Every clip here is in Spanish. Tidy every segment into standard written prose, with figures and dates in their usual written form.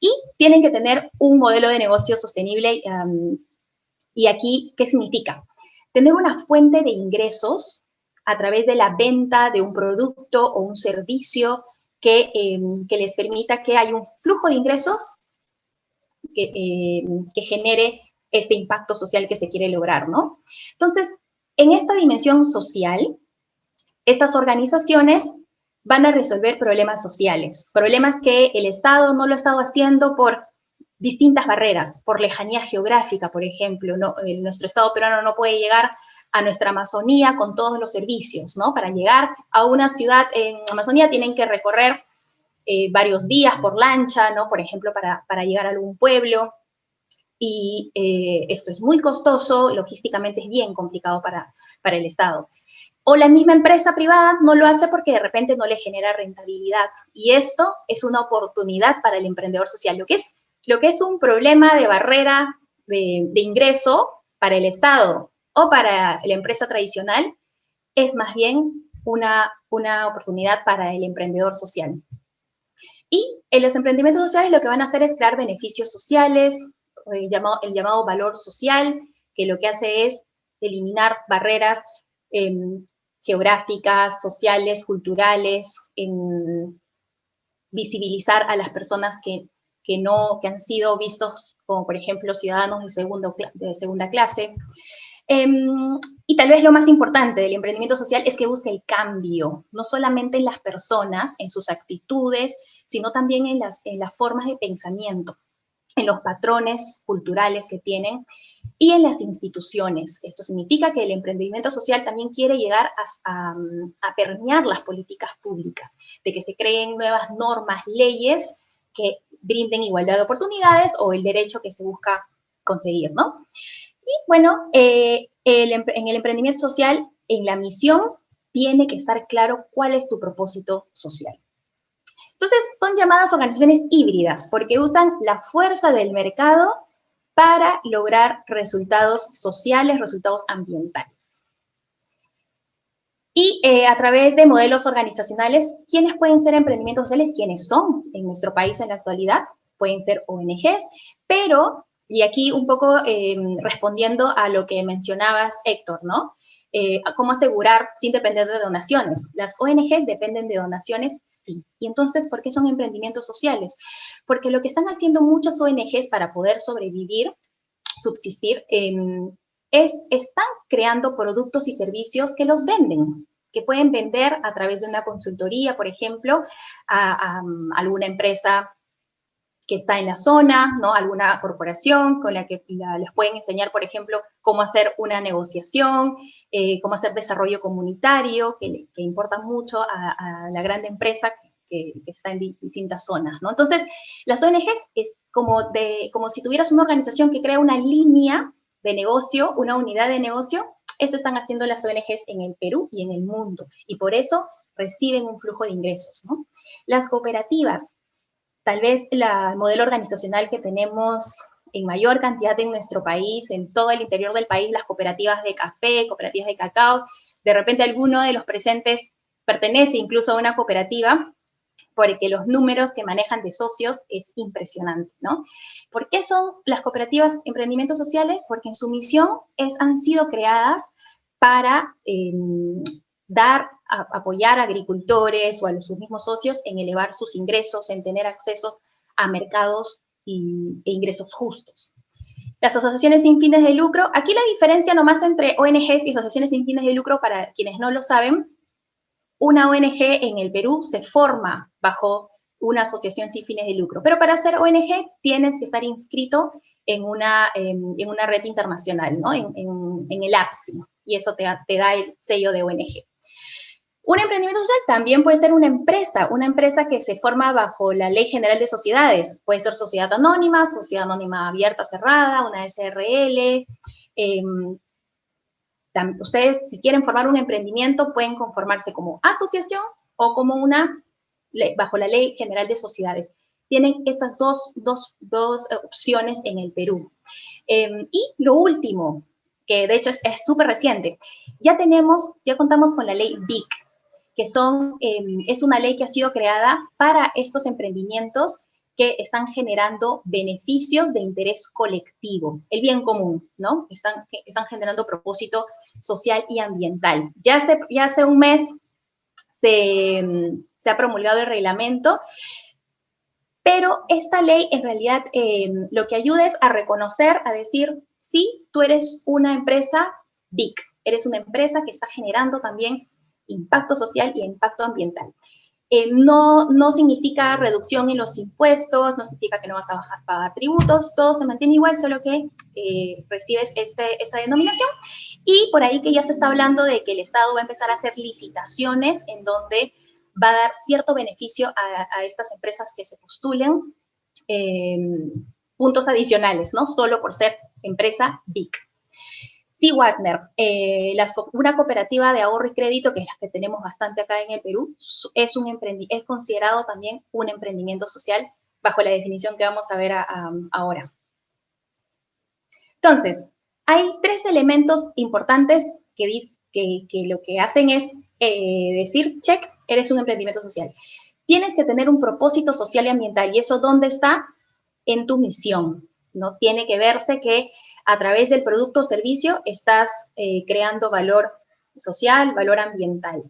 Y tienen que tener un modelo de negocio sostenible. Y aquí, ¿qué significa? Tener una fuente de ingresos a través de la venta de un producto o un servicio que les permita que haya un flujo de ingresos que genere este impacto social que se quiere lograr, ¿no? Entonces, en esta dimensión social, estas organizaciones van a resolver problemas sociales, problemas que el Estado no lo ha estado haciendo por distintas barreras, por lejanía geográfica, por ejemplo, ¿no? Nuestro Estado peruano no puede llegar a nuestra Amazonía con todos los servicios, ¿no? Para llegar a una ciudad en Amazonía tienen que recorrer varios días por lancha, ¿no? Por ejemplo, para llegar a algún pueblo. Y esto es muy costoso, logísticamente es bien complicado para el Estado. O la misma empresa privada no lo hace porque de repente no le genera rentabilidad. Y esto es una oportunidad para el emprendedor social. Lo que es un problema de barrera de ingreso para el Estado o para la empresa tradicional es más bien una oportunidad para el emprendedor social. Y en los emprendimientos sociales lo que van a hacer es crear beneficios sociales, el llamado valor social, que lo que hace es eliminar barreras geográficas, sociales, culturales, visibilizar a las personas que han sido vistos como, por ejemplo, ciudadanos de segunda clase. Y tal vez lo más importante del emprendimiento social es que busca el cambio, no solamente en las personas, en sus actitudes, sino también en las formas de pensamiento, en los patrones culturales que tienen y en las instituciones. Esto significa que el emprendimiento social también quiere llegar a permear las políticas públicas, de que se creen nuevas normas, leyes que brinden igualdad de oportunidades o el derecho que se busca conseguir, ¿no? Y bueno, en el emprendimiento social, en la misión, tiene que estar claro cuál es tu propósito social. Entonces, son llamadas organizaciones híbridas porque usan la fuerza del mercado para lograr resultados sociales, resultados ambientales. Y a través de modelos organizacionales, ¿quiénes pueden ser emprendimientos sociales? ¿Quiénes son en nuestro país en la actualidad? Pueden ser ONGs, pero, y aquí un poco respondiendo a lo que mencionabas, Héctor, ¿no? ¿Cómo asegurar sin depender de donaciones? ¿Las ONGs dependen de donaciones? Sí. ¿Y entonces por qué son emprendimientos sociales? Porque lo que están haciendo muchas ONGs para poder sobrevivir, subsistir, están creando productos y servicios que los venden, que pueden vender a través de una consultoría, por ejemplo, a alguna empresa que está en la zona, ¿no? Alguna corporación con la que les pueden enseñar, por ejemplo, cómo hacer una negociación, cómo hacer desarrollo comunitario, que importa mucho a la gran empresa que está en distintas zonas, ¿no? Entonces, las ONGs es como si tuvieras una organización que crea una línea de negocio, una unidad de negocio. Eso están haciendo las ONGs en el Perú y en el mundo, y por eso reciben un flujo de ingresos, ¿no? Las cooperativas, tal vez el modelo organizacional que tenemos en mayor cantidad en nuestro país, en todo el interior del país, las cooperativas de café, cooperativas de cacao, de repente alguno de los presentes pertenece incluso a una cooperativa, porque los números que manejan de socios es impresionante, ¿no? ¿Por qué son las cooperativas emprendimientos sociales? Porque en su misión han sido creadas para apoyar a agricultores o a sus mismos socios en elevar sus ingresos, en tener acceso a mercados e ingresos justos. Las asociaciones sin fines de lucro, aquí la diferencia nomás entre ONGs y asociaciones sin fines de lucro, para quienes no lo saben, una ONG en el Perú se forma bajo una asociación sin fines de lucro, pero para ser ONG tienes que estar inscrito en una red internacional, ¿no? en el APSI, y eso te da el sello de ONG. Un emprendimiento social también puede ser una empresa que se forma bajo la Ley General de Sociedades. Puede ser sociedad anónima abierta, cerrada, una SRL. Ustedes, si quieren formar un emprendimiento, pueden conformarse como asociación o como bajo la Ley General de Sociedades. Tienen esas dos opciones en el Perú. Y lo último, que de hecho es súper reciente, ya contamos con la ley BIC, que es una ley que ha sido creada para estos emprendimientos que están generando beneficios de interés colectivo, el bien común, ¿no? Están generando propósito social y ambiental. Ya hace un mes se ha promulgado el reglamento, pero esta ley en realidad lo que ayuda es a reconocer, a decir, sí, tú eres una empresa big, eres una empresa que está generando también impacto social y impacto ambiental. No significa reducción en los impuestos, no significa que no vas a pagar tributos, todo se mantiene igual, solo que recibes esta denominación. Y por ahí que ya se está hablando de que el Estado va a empezar a hacer licitaciones en donde va a dar cierto beneficio a estas empresas que se postulen, puntos adicionales, ¿no? Solo por ser empresa BIC. Sí, Wagner, una cooperativa de ahorro y crédito, que es la que tenemos bastante acá en el Perú, es considerado también un emprendimiento social bajo la definición que vamos a ver ahora. Entonces, hay 3 elementos importantes que lo que hacen es decir, check, eres un emprendimiento social. Tienes que tener un propósito social y ambiental, y eso ¿dónde está? En tu misión, ¿no? Tiene que verse que a través del producto o servicio estás creando valor social, valor ambiental.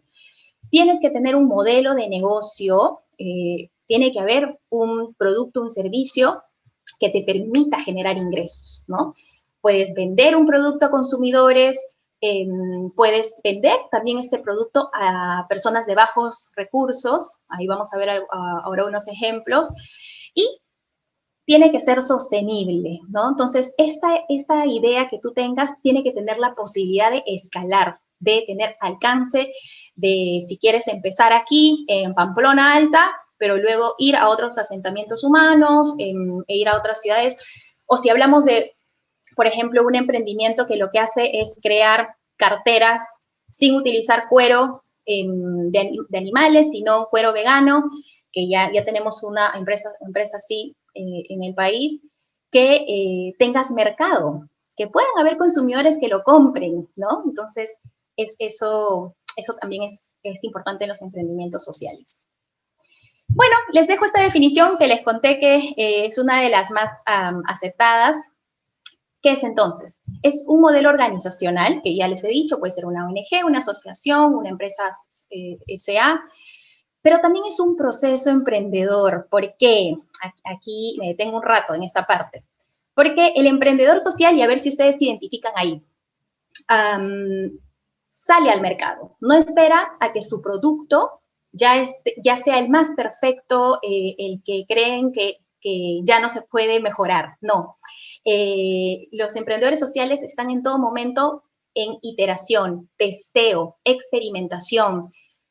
Tienes que tener un modelo de negocio, tiene que haber un producto, un servicio que te permita generar ingresos, ¿no? Puedes vender un producto a consumidores, puedes vender también este producto a personas de bajos recursos, ahí vamos a ver ahora unos ejemplos, y tiene que ser sostenible, ¿no? Entonces, esta idea que tú tengas tiene que tener la posibilidad de escalar, de tener alcance, de si quieres empezar aquí en Pamplona Alta, pero luego ir a otros asentamientos humanos, e ir a otras ciudades, o si hablamos de, por ejemplo, un emprendimiento que lo que hace es crear carteras sin utilizar cuero de animales, sino cuero vegano, que ya tenemos una empresa así en el país, que tengas mercado, que puedan haber consumidores que lo compren, ¿no? Entonces, eso también es importante en los emprendimientos sociales. Bueno, les dejo esta definición que les conté que es una de las más aceptadas. ¿Qué es entonces? Es un modelo organizacional, que ya les he dicho, puede ser una ONG, una asociación, una empresa SA, pero también es un proceso emprendedor. ¿Por qué? Aquí me detengo un rato en esta parte. Porque el emprendedor social, y a ver si ustedes se identifican ahí, sale al mercado. No espera a que su producto ya sea el más perfecto, el que creen que ya no se puede mejorar. No. Los emprendedores sociales están en todo momento en iteración, testeo, experimentación,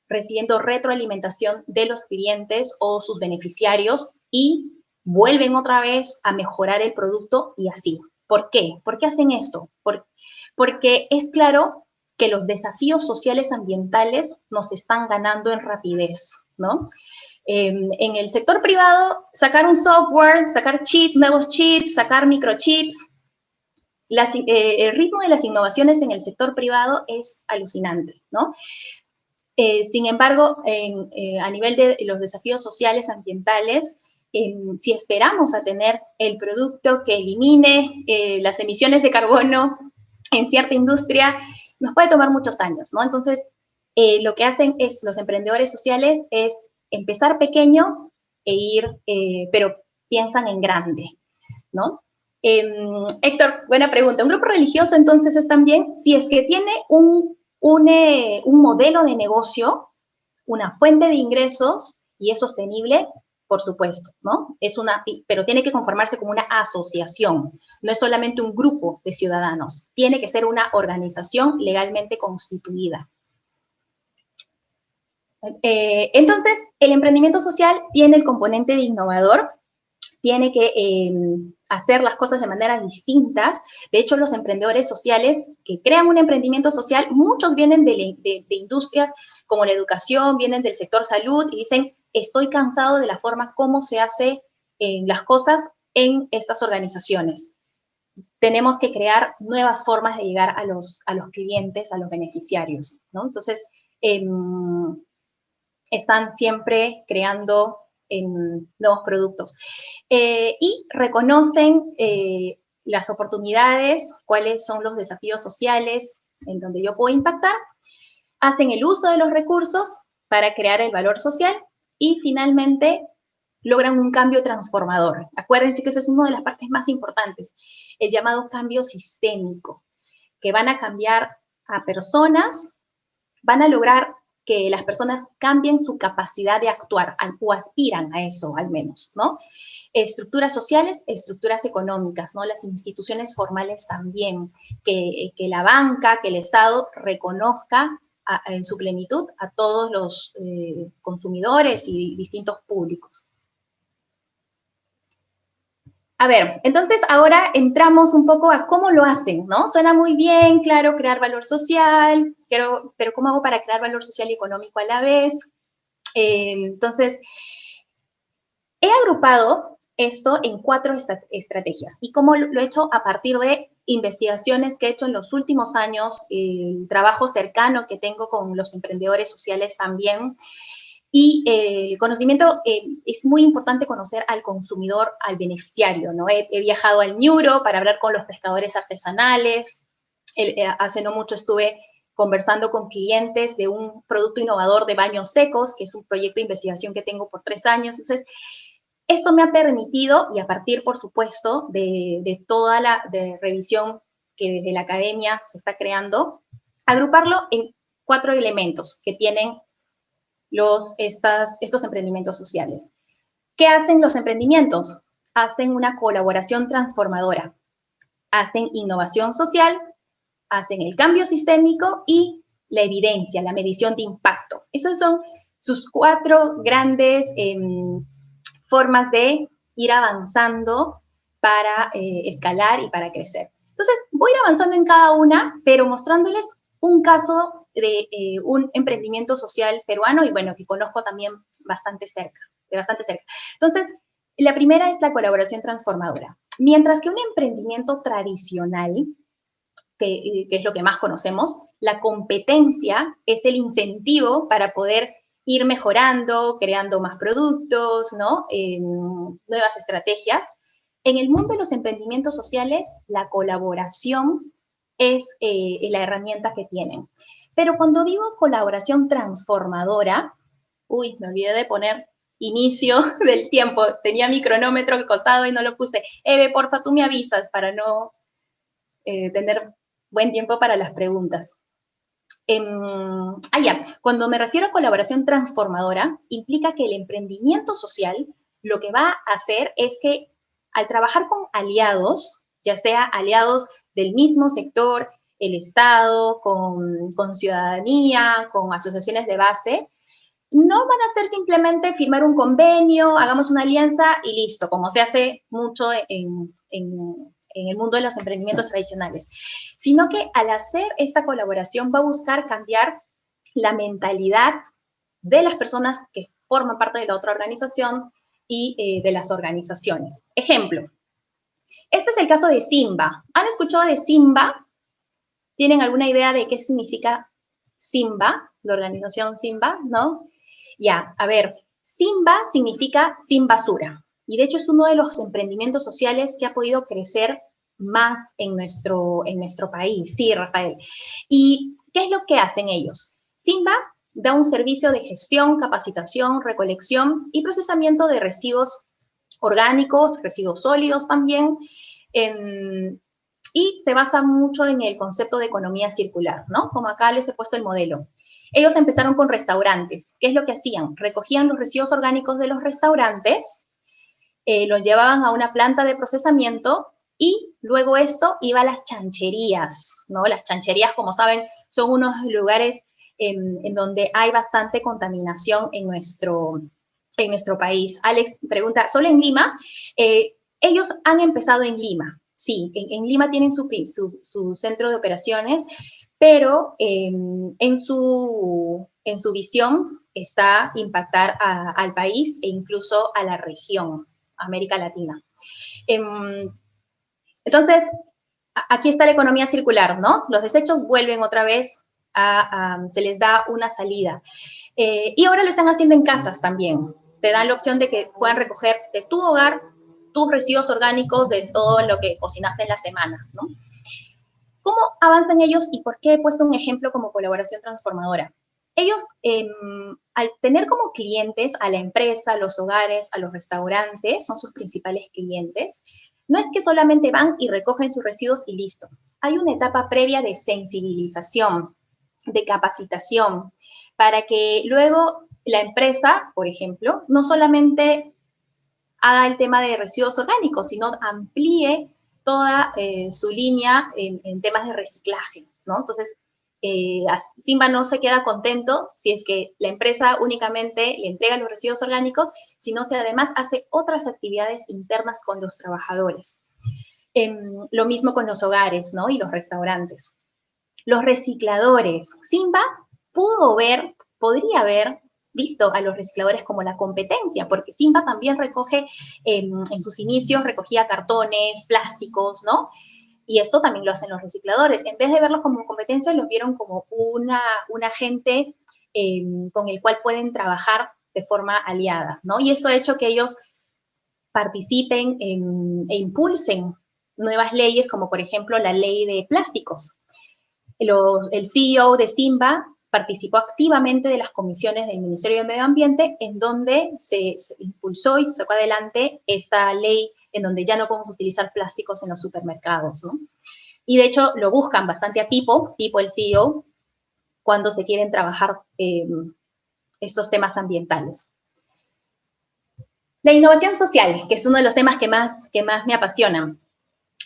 recibiendo retroalimentación de los clientes o sus beneficiarios y vuelven otra vez a mejorar el producto y así. ¿Por qué? ¿Por qué hacen esto? Porque es claro que los desafíos sociales ambientales nos están ganando en rapidez, ¿no? En el sector privado, sacar un software, sacar nuevos chips, sacar microchips, el ritmo de las innovaciones en el sector privado es alucinante, ¿no? Sin embargo, a nivel de los desafíos sociales ambientales, si esperamos a tener el producto que elimine las emisiones de carbono en cierta industria, nos puede tomar muchos años, ¿no? Entonces, lo que hacen los emprendedores sociales es empezar pequeño e ir, pero piensan en grande, ¿no? Héctor, buena pregunta. ¿Un grupo religioso entonces es también, si es que tiene un modelo de negocio, una fuente de ingresos y es sostenible? Por supuesto, ¿no? Pero tiene que conformarse como una asociación, no es solamente un grupo de ciudadanos, tiene que ser una organización legalmente constituida. Entonces, el emprendimiento social tiene el componente de innovador, tiene que hacer las cosas de manera distintas. De hecho, los emprendedores sociales que crean un emprendimiento social, muchos vienen de industrias como la educación, vienen del sector salud y dicen, estoy cansado de la forma como se hace las cosas en estas organizaciones. Tenemos que crear nuevas formas de llegar a los clientes, a los beneficiarios, ¿no? Entonces, están siempre creando en nuevos productos. Y reconocen las oportunidades, cuáles son los desafíos sociales en donde yo puedo impactar, hacen el uso de los recursos para crear el valor social y finalmente logran un cambio transformador. Acuérdense que esa es una de las partes más importantes, el llamado cambio sistémico, que van a cambiar a personas, van a lograr que las personas cambien su capacidad de actuar o aspiran a eso al menos, ¿no? Estructuras sociales, estructuras económicas, ¿no? Las instituciones formales también, que la banca, que el Estado reconozca en su plenitud a todos los consumidores y distintos públicos. A ver, entonces ahora entramos un poco a cómo lo hacen, ¿no? Suena muy bien, claro, crear valor social, pero ¿cómo hago para crear valor social y económico a la vez? Entonces, he agrupado esto en 4 estrategias y cómo lo he hecho a partir de investigaciones que he hecho en los últimos años, el trabajo cercano que tengo con los emprendedores sociales también. Y el conocimiento, es muy importante conocer al consumidor, al beneficiario, ¿no? He viajado al Ñuro para hablar con los pescadores artesanales. Hace no mucho estuve conversando con clientes de un producto innovador de baños secos, que es un proyecto de investigación que tengo por 3 años. Entonces, esto me ha permitido, y a partir, por supuesto, de toda la revisión que desde la academia se está creando, agruparlo en 4 elementos que tienen estos emprendimientos sociales. ¿Qué hacen los emprendimientos? Hacen una colaboración transformadora, hacen innovación social, hacen el cambio sistémico y la evidencia, la medición de impacto. Esas son sus 4 grandes formas de ir avanzando para escalar y para crecer. Entonces, voy a ir avanzando en cada una, pero mostrándoles un caso de un emprendimiento social peruano y bueno, que conozco también bastante cerca. Entonces, la primera es la colaboración transformadora. Mientras que un emprendimiento tradicional, que es lo que más conocemos, la competencia es el incentivo para poder ir mejorando, creando más productos, ¿no? Nuevas estrategias. En el mundo de los emprendimientos sociales, la colaboración es la herramienta que tienen. Pero cuando digo colaboración transformadora, uy, me olvidé de poner inicio del tiempo. Tenía mi cronómetro al costado y no lo puse. Eve, porfa, tú me avisas para no tener buen tiempo para las preguntas. Cuando me refiero a colaboración transformadora, implica que el emprendimiento social lo que va a hacer es que al trabajar con aliados, ya sea aliados del mismo sector, el Estado, con ciudadanía, con asociaciones de base, no van a ser simplemente firmar un convenio, hagamos una alianza y listo, como se hace mucho en el mundo de los emprendimientos tradicionales, sino que al hacer esta colaboración va a buscar cambiar la mentalidad de las personas que forman parte de la otra organización y de las organizaciones. Ejemplo, este es el caso de Simba. ¿Han escuchado de Simba? ¿Tienen alguna idea de qué significa Simba, la organización Simba, no? Ya, a ver, Simba significa sin basura. Y de hecho es uno de los emprendimientos sociales que ha podido crecer más en nuestro país. Sí, Rafael. ¿Y qué es lo que hacen ellos? Simba da un servicio de gestión, capacitación, recolección y procesamiento de residuos orgánicos, residuos sólidos también, y se basa mucho en el concepto de economía circular, ¿no? Como acá les he puesto el modelo. Ellos empezaron con restaurantes. ¿Qué es lo que hacían? Recogían los residuos orgánicos de los restaurantes, los llevaban a una planta de procesamiento y luego esto iba a las chancherías, ¿no? Las chancherías, como saben, son unos lugares en donde hay bastante contaminación en nuestro país. Alex pregunta, ¿solo en Lima? Ellos han empezado en Lima. Sí, en Lima tienen su centro de operaciones, pero en su visión está impactar al país e incluso a la región, América Latina. Entonces, aquí está la economía circular, ¿no? Los desechos vuelven otra vez, se les da una salida. Y ahora lo están haciendo en casas también. te dan la opción de que puedan recoger de tu hogar tus residuos orgánicos de todo lo que cocinaste en la semana, ¿no? ¿Cómo avanzan ellos y por qué he puesto un ejemplo como colaboración transformadora? Ellos, al tener como clientes a la empresa, a los hogares, a los restaurantes, son sus principales clientes, no es que solamente van y recogen sus residuos y listo. Hay una etapa previa de sensibilización, de capacitación, para que luego la empresa, por ejemplo, no solamente haga el tema de residuos orgánicos, sino amplíe toda su línea en temas de reciclaje, ¿no? Entonces, Simba no se queda contento si es que la empresa únicamente le entrega los residuos orgánicos, sino si además hace otras actividades internas con los trabajadores. Lo mismo con los hogares, ¿no? Y los restaurantes. Los recicladores. Simba podría haber visto a los recicladores como la competencia, porque Simba también recoge, en sus inicios recogía cartones, plásticos, ¿no? Y esto también lo hacen los recicladores. En vez de verlos como competencia, los vieron como un agente con el cual pueden trabajar de forma aliada, ¿no? Y esto ha hecho que ellos participen e impulsen nuevas leyes, como por ejemplo la ley de plásticos. El CEO de Simba participó activamente de las comisiones del Ministerio de Medio Ambiente, en donde se impulsó y se sacó adelante esta ley en donde ya no podemos utilizar plásticos en los supermercados, ¿no? Y de hecho lo buscan bastante a Pipo, el CEO, cuando se quieren trabajar estos temas ambientales. La innovación social, que es uno de los temas que más me apasionan.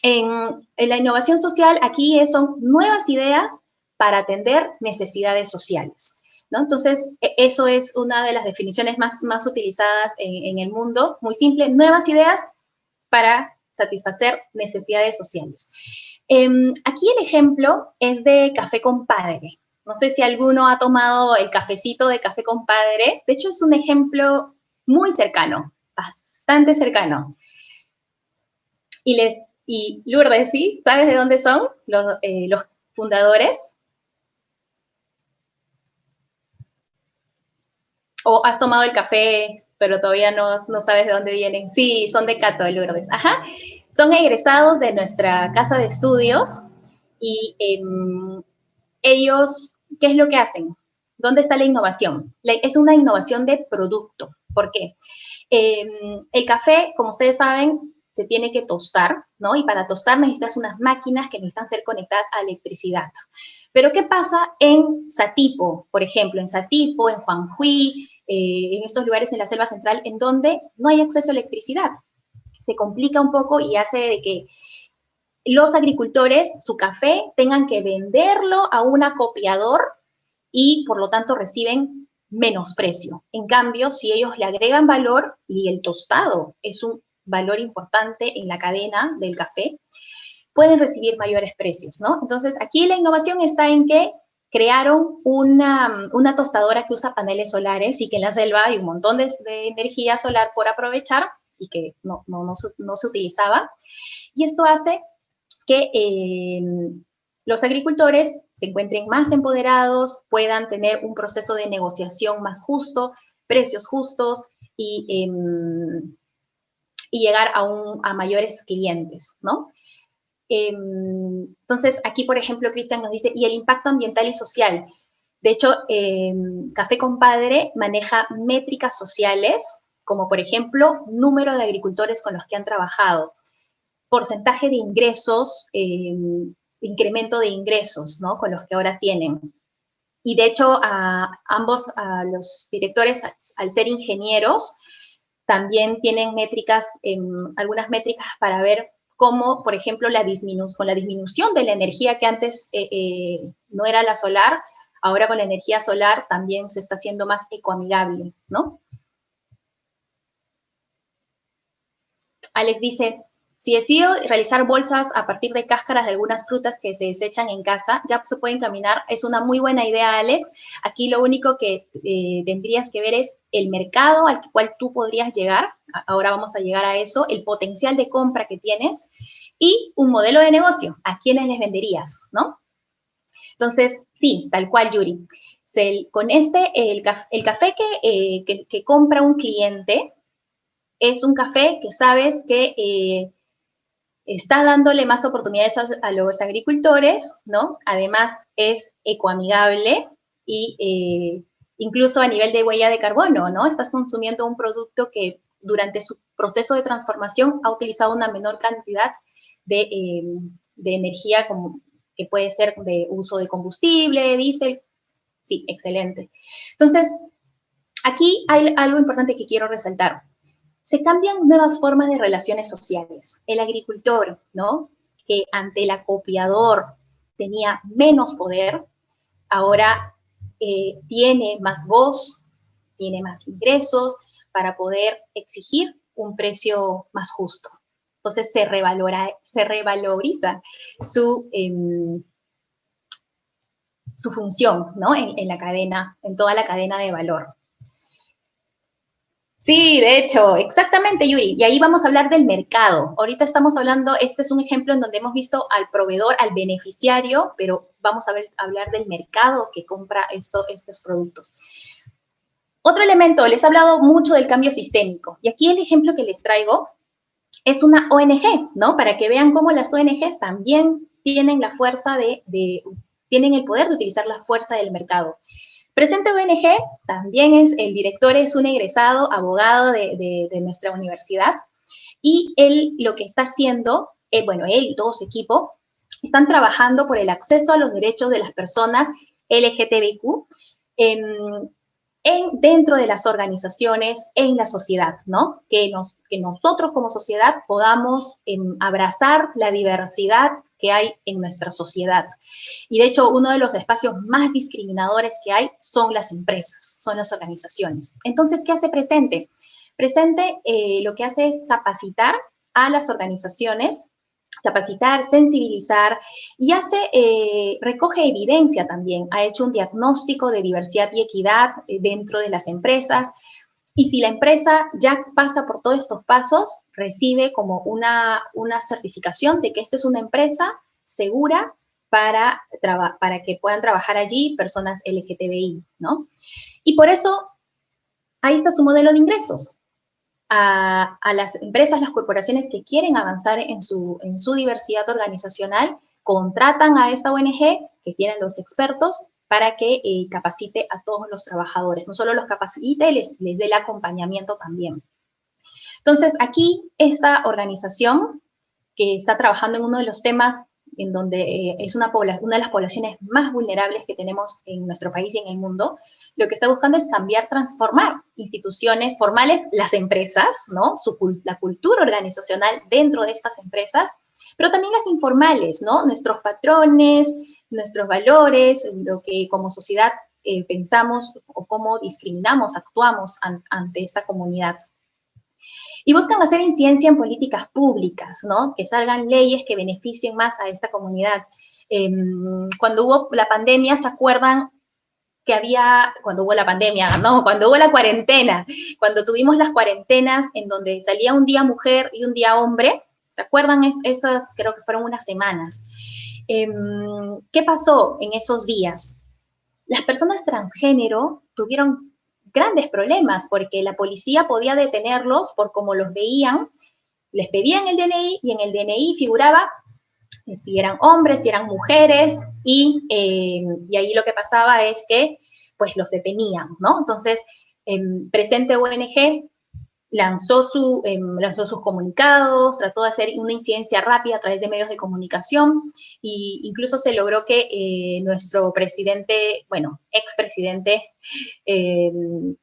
En la innovación social aquí son nuevas ideas para atender necesidades sociales, ¿no? Entonces, eso es una de las definiciones más utilizadas en el mundo, muy simple, nuevas ideas para satisfacer necesidades sociales. Aquí el ejemplo es de Café Compadre. No sé si alguno ha tomado el cafecito de Café Compadre. De hecho, es un ejemplo muy cercano, bastante cercano. Y Lourdes, ¿sí? ¿Sabes de dónde son los fundadores? ¿O has tomado el café, pero todavía no sabes de dónde vienen? Sí, son de Cato, Lourdes. Ajá. Son egresados de nuestra casa de estudios y ellos, ¿qué es lo que hacen? ¿Dónde está la innovación? Es una innovación de producto. ¿Por qué? El café, como ustedes saben, se tiene que tostar, ¿no? Y para tostar necesitas unas máquinas que necesitan ser conectadas a electricidad. Pero ¿qué pasa en Satipo, por ejemplo? En Satipo, en Juanjuy, en estos lugares en la selva central, en donde no hay acceso a electricidad. Se complica un poco y hace de que los agricultores su café tengan que venderlo a un acopiador y por lo tanto reciben menos precio. En cambio, si ellos le agregan valor y el tostado es un valor importante en la cadena del café, pueden recibir mayores precios, ¿no? Entonces, aquí la innovación está en que crearon una tostadora que usa paneles solares y que en la selva hay un montón de energía solar por aprovechar y que no se utilizaba. Y esto hace que los agricultores se encuentren más empoderados, puedan tener un proceso de negociación más justo, precios justos y llegar a mayores clientes, ¿no? Entonces, aquí, por ejemplo, Cristian nos dice, y el impacto ambiental y social. De hecho, Café Compadre maneja métricas sociales, como por ejemplo, número de agricultores con los que han trabajado, porcentaje de ingresos, incremento de ingresos, ¿no? Con los que ahora tienen. Y de hecho, a los directores, al ser ingenieros, también tienen métricas, algunas métricas para ver cómo, por ejemplo, con la disminución de la energía que antes no era la solar, ahora con la energía solar también se está haciendo más ecoamigable, ¿no? Alex dice, si decido realizar bolsas a partir de cáscaras de algunas frutas que se desechan en casa, ya se pueden caminar. Es una muy buena idea, Alex. Aquí lo único que tendrías que ver es el mercado al cual tú podrías llegar. Ahora vamos a llegar a eso, el potencial de compra que tienes y un modelo de negocio. ¿A quiénes les venderías, no? Entonces, sí, tal cual, Yuri. Con el café que compra un cliente es un café que sabes que está dándole más oportunidades a los agricultores, ¿no? Además, es ecoamigable y incluso a nivel de huella de carbono, ¿no? Estás consumiendo un producto que durante su proceso de transformación ha utilizado una menor cantidad de energía como, que puede ser de uso de combustible, diésel. Sí, excelente. Entonces, aquí hay algo importante que quiero resaltar. Se cambian nuevas formas de relaciones sociales. El agricultor, ¿no? Que ante el acopiador tenía menos poder, ahora tiene más voz, tiene más ingresos para poder exigir un precio más justo. Entonces se revaloriza su función, ¿no? En la cadena, en toda la cadena de valor. Sí, de hecho, exactamente, Yuri. Y ahí vamos a hablar del mercado. Ahorita estamos hablando, este es un ejemplo en donde hemos visto al proveedor, al beneficiario, pero vamos a hablar del mercado que compra estos productos. Otro elemento, les he hablado mucho del cambio sistémico. Y aquí el ejemplo que les traigo es una ONG, ¿no? Para que vean cómo las ONGs también tienen la fuerza tienen el poder de utilizar la fuerza del mercado. Presente ONG, también el director es un egresado, abogado de nuestra universidad, y él lo que está haciendo, bueno, él y todo su equipo, están trabajando por el acceso a los derechos de las personas LGTBIQ dentro de las organizaciones, en la sociedad, ¿no? Que nosotros como sociedad podamos abrazar la diversidad que hay en nuestra sociedad. Y de hecho, uno de los espacios más discriminadores que hay son las empresas, son las organizaciones. Entonces, ¿qué hace Presente? Presente lo que hace es capacitar a las organizaciones, capacitar, sensibilizar y recoge evidencia también. Ha hecho un diagnóstico de diversidad y equidad dentro de las empresas. Y si la empresa ya pasa por todos estos pasos, recibe como una certificación de que esta es una empresa segura para que puedan trabajar allí personas LGTBI, ¿no? Y por eso, ahí está su modelo de ingresos. A las empresas, las corporaciones que quieren avanzar en su diversidad organizacional, contratan a esta ONG que tienen los expertos para que capacite a todos los trabajadores. No solo los capacite, les dé el acompañamiento también. Entonces, aquí esta organización que está trabajando en uno de los temas en donde es una de las poblaciones más vulnerables que tenemos en nuestro país y en el mundo, lo que está buscando es cambiar, transformar instituciones formales, las empresas, ¿no? La cultura organizacional dentro de estas empresas, pero también las informales, ¿no? Nuestros patrones, nuestros valores, lo que como sociedad pensamos o cómo discriminamos, actuamos ante esta comunidad. Y buscan hacer incidencia en políticas públicas, ¿no? Que salgan leyes que beneficien más a esta comunidad. Cuando hubo la pandemia, ¿se acuerdan que cuando hubo la pandemia, no, cuando hubo la cuarentena, cuando tuvimos las cuarentenas en donde salía un día mujer y un día hombre? ¿Se acuerdan? Esas creo que fueron unas semanas. ¿Qué pasó en esos días? Las personas transgénero tuvieron grandes problemas porque la policía podía detenerlos por cómo los veían, les pedían el DNI y en el DNI figuraba si eran hombres, si eran mujeres y ahí lo que pasaba es que pues los detenían, ¿no? Entonces, Presente ONG lanzó sus comunicados, trató de hacer una incidencia rápida a través de medios de comunicación e incluso se logró que nuestro presidente, bueno, expresidente en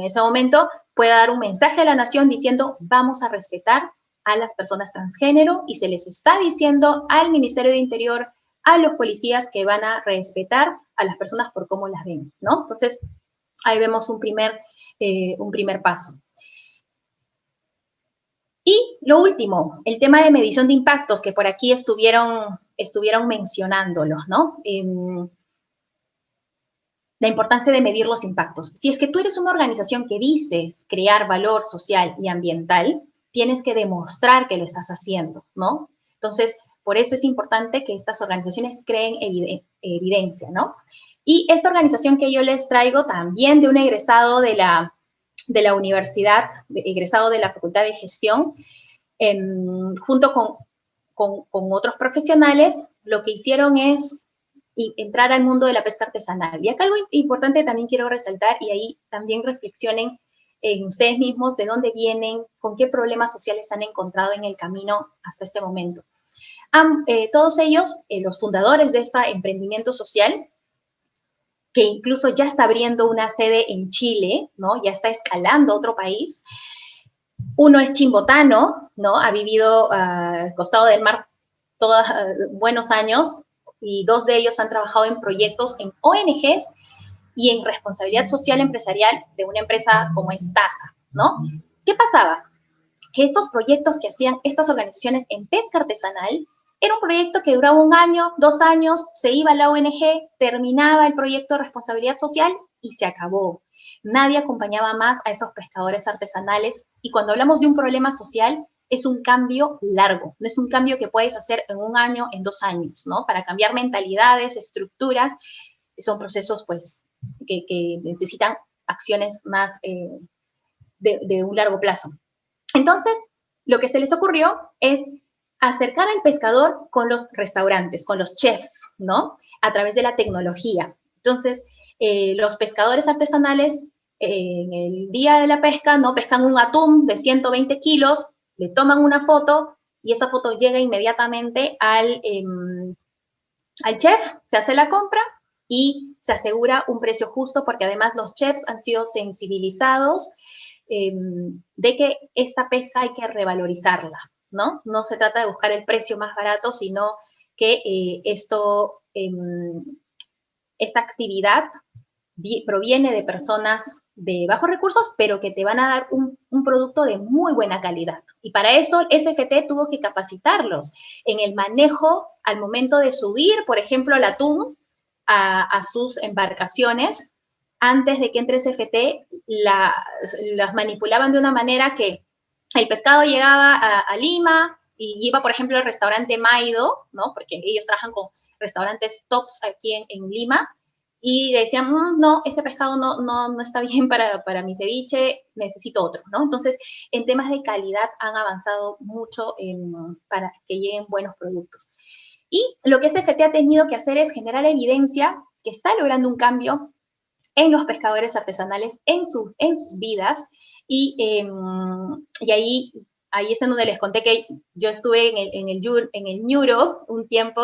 ese momento pueda dar un mensaje a la nación diciendo vamos a respetar a las personas transgénero y se les está diciendo al Ministerio de Interior, a los policías que van a respetar a las personas por cómo las ven, ¿no? Entonces, ahí vemos un primer paso. Y lo último, el tema de medición de impactos, que por aquí estuvieron mencionándolos, ¿no? La importancia de medir los impactos. Si es que tú eres una organización que dices crear valor social y ambiental, tienes que demostrar que lo estás haciendo, ¿no? Entonces, por eso es importante que estas organizaciones creen evidencia, ¿no? Y esta organización que yo les traigo también de un egresado de la universidad, egresado de la Facultad de Gestión, junto con otros profesionales, lo que hicieron es entrar al mundo de la pesca artesanal. Y acá algo importante también quiero resaltar, y ahí también reflexionen en ustedes mismos de dónde vienen, con qué problemas sociales han encontrado en el camino hasta este momento. Todos ellos, los fundadores de este emprendimiento social, que incluso ya está abriendo una sede en Chile, ¿no? Ya está escalando a otro país. Uno es chimbotano, ¿no? Ha vivido al costado del mar todos buenos años, y 2 de ellos han trabajado en proyectos en ONGs y en responsabilidad social empresarial de una empresa como es TASA, ¿no? ¿Qué pasaba? Que estos proyectos que hacían estas organizaciones en pesca artesanal era un proyecto que duraba 1 año, 2 años, se iba a la ONG, terminaba el proyecto de responsabilidad social y se acabó. Nadie acompañaba más a estos pescadores artesanales, y cuando hablamos de un problema social, es un cambio largo, no es un cambio que puedes hacer en 1 año, en 2 años, ¿no? Para cambiar mentalidades, estructuras, son procesos, pues, que necesitan acciones más de un largo plazo. Entonces, lo que se les ocurrió es acercar al pescador con los restaurantes, con los chefs, ¿no? A través de la tecnología. Entonces, los pescadores artesanales, en el día de la pesca, ¿no? Pescan un atún de 120 kilos, le toman una foto y esa foto llega inmediatamente al chef, se hace la compra y se asegura un precio justo, porque además los chefs han sido sensibilizados de que esta pesca hay que revalorizarla, ¿no? No se trata de buscar el precio más barato, sino que esta actividad proviene de personas de bajos recursos, pero que te van a dar un producto de muy buena calidad. Y para eso SFT tuvo que capacitarlos en el manejo al momento de subir, por ejemplo, el atún a sus embarcaciones. Antes de que entre SFT, las manipulaban de una manera que el pescado llegaba a Lima y iba, por ejemplo, al restaurante Maido, ¿no? Porque ellos trabajan con restaurantes tops aquí en Lima, y decían, no, ese pescado no está bien para mi ceviche, necesito otro, ¿no? Entonces, en temas de calidad han avanzado mucho para que lleguen buenos productos. Y lo que SFT ha tenido que hacer es generar evidencia que está logrando un cambio en los pescadores artesanales, en sus vidas, y ahí es en donde les conté que yo estuve en el Ñuro un tiempo,